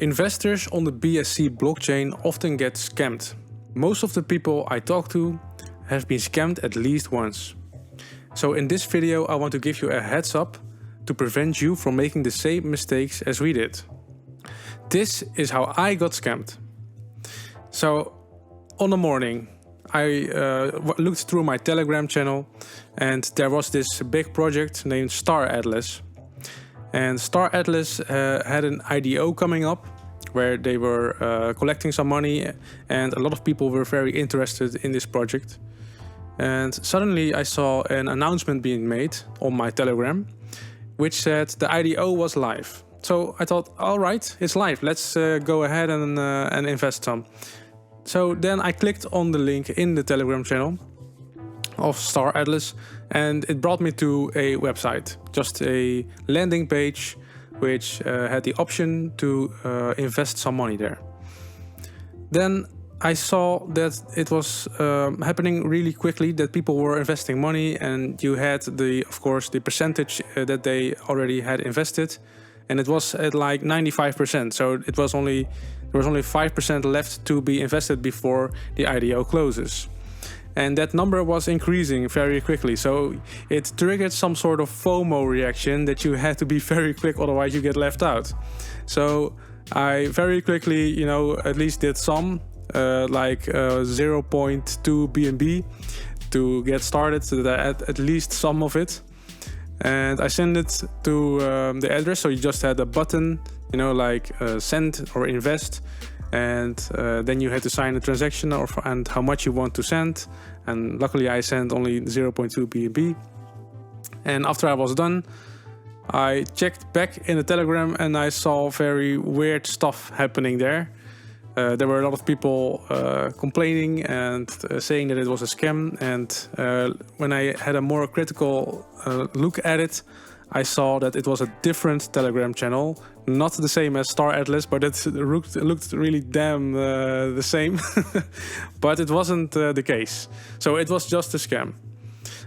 Investors on the BSC blockchain often get scammed. Most of the people I talk to have been scammed at least once. So in this video I want to give you a heads up to prevent you from making the same mistakes as we did. This is how I got scammed. So on the morning I looked through my Telegram channel and there was this big project named Star Atlas. And Star Atlas had an IDO coming up where they were collecting some money, and a lot of people were very interested in this project. And suddenly I saw an announcement being made on my Telegram which said the IDO was live. So I thought, all right, it's live, let's go ahead and invest some. So then I clicked on the link in the Telegram channel of Star Atlas and it brought me to a website, just a landing page which had the option to invest some money there. Then I saw that it was happening really quickly, that people were investing money, and you had of course the percentage that they already had invested, and it was at like 95%. So there was only 5% left to be invested before the IDO closes. And that number was increasing very quickly. So it triggered some sort of FOMO reaction that you had to be very quick, otherwise you get left out. So I very quickly, at least did some, like 0.2 BNB to get started, so that at least some of it. And I sent it to the address, so you just had a button, like send or invest. And then you had to sign a transaction and how much you want to send. And luckily I sent only 0.2 BNB. And after I was done, I checked back in the Telegram and I saw very weird stuff happening there. There were a lot of people complaining and saying that it was a scam. And when I had a more critical look at it, I saw that it was a different Telegram channel, not the same as Star Atlas, but it looked really damn the same. But it wasn't the case. So it was just a scam.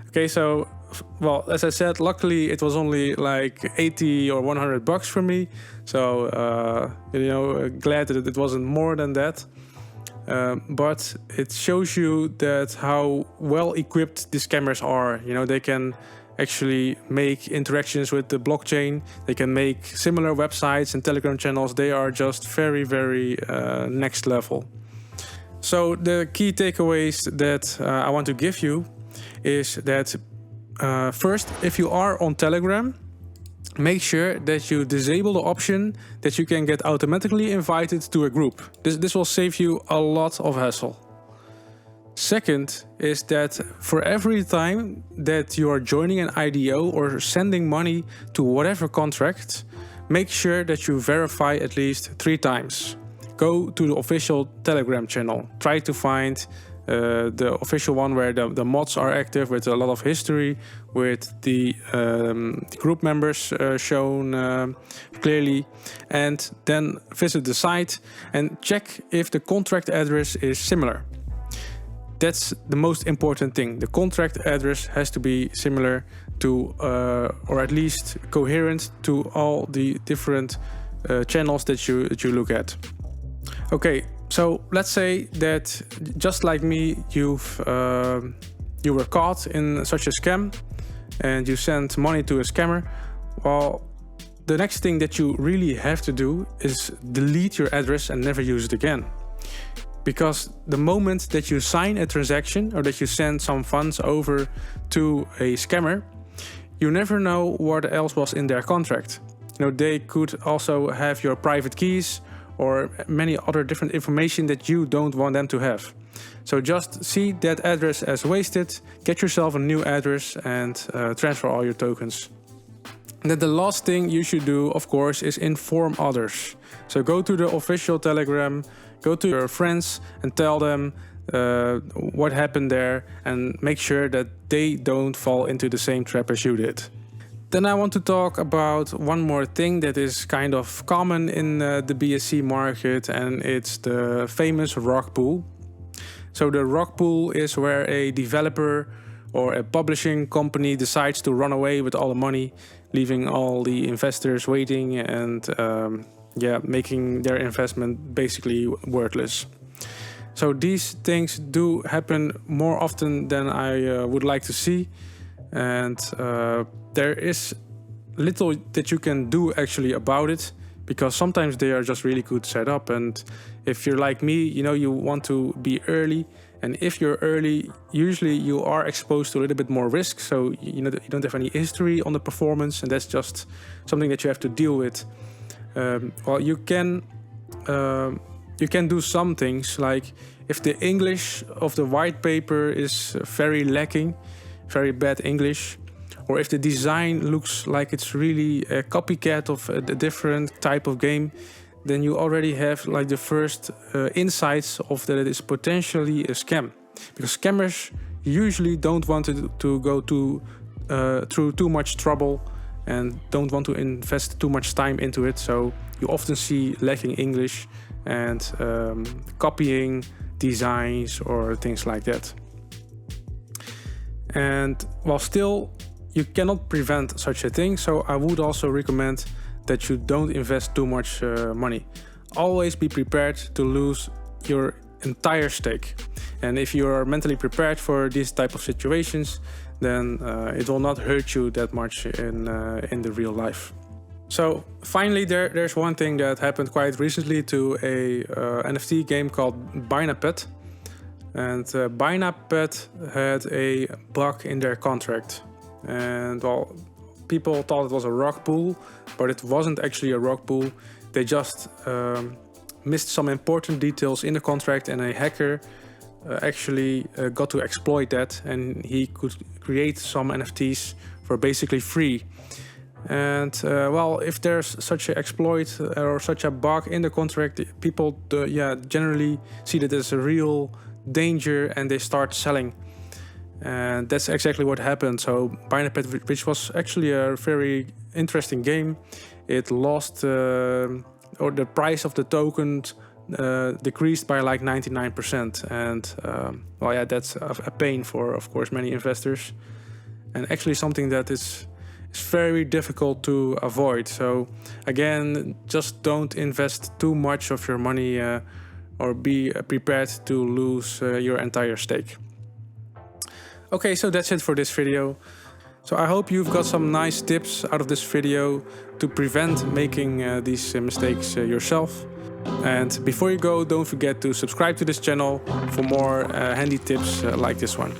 Okay, so, well, as I said, luckily it was only like 80 or 100 bucks for me. So, glad that it wasn't more than that. But it shows you that how well equipped the scammers are. They can actually make interactions with the blockchain. They can make similar websites and Telegram channels. They are just very, very next level. So the key takeaways that I want to give you is that first, if you are on Telegram, make sure that you disable the option that you can get automatically invited to a group. This will save you a lot of hassle. Second is that for every time that you are joining an IDO or sending money to whatever contract, make sure that you verify at least 3 times. Go to the official Telegram channel. Try to find the official one where the mods are active, with a lot of history, with the group members shown clearly, and then visit the site and check if the contract address is similar. That's the most important thing. The contract address has to be similar to, or at least coherent to all the different channels that you look at. Okay, so let's say that just like me, you were caught in such a scam and you sent money to a scammer. Well, the next thing that you really have to do is delete your address and never use it again. Because the moment that you sign a transaction or that you send some funds over to a scammer, you never know what else was in their contract. They could also have your private keys or many other different information that you don't want them to have. So just see that address as wasted, get yourself a new address and transfer all your tokens. And then the last thing you should do, of course, is inform others. So go to the official Telegram, go to your friends and tell them what happened there, and make sure that they don't fall into the same trap as you did. Then I want to talk about one more thing that is kind of common in the BSC market, and it's the famous rug pull. So the rug pull is where a developer or a publishing company decides to run away with all the money, leaving all the investors waiting and making their investment basically worthless. So these things do happen more often than I would like to see, and there is little that you can do actually about it, because sometimes they are just really good set up. And if you're like me, you want to be early, and if you're early, usually you are exposed to a little bit more risk, so you don't have any history on the performance, and that's just something that you have to deal with. Well, you can do some things, like if the English of the white paper is very lacking, very bad English, or if the design looks like it's really a copycat of a different type of game, then you already have like the first insights of that it is potentially a scam. Because scammers usually don't want to go through too much trouble and don't want to invest too much time into it. So you often see lacking English and copying designs or things like that. And while still, you cannot prevent such a thing, so I would also recommend that you don't invest too much money. Always be prepared to lose your entire stake. And if you are mentally prepared for these type of situations, then it will not hurt you that much in the real life. So finally, there's one thing that happened quite recently to a NFT game called Binapet. And Binapet had a bug in their contract. And well, people thought it was a rug pull, but it wasn't actually a rug pull. They just missed some important details in the contract, and a hacker actually got to exploit that, and he could create some NFTs for basically free. And well, if there's such an exploit or such a bug in the contract, people generally see that as a real danger, and they start selling. And that's exactly what happened. So Binapet, which was actually a very interesting game, it lost, or the price of the token decreased by like 99%. And well, yeah, that's a pain for, of course, many investors, and actually something that is very difficult to avoid. So again, just don't invest too much of your money or be prepared to lose your entire stake. Okay, so that's it for this video. So I hope you've got some nice tips out of this video to prevent making these mistakes yourself. And before you go, don't forget to subscribe to this channel for more handy tips like this one.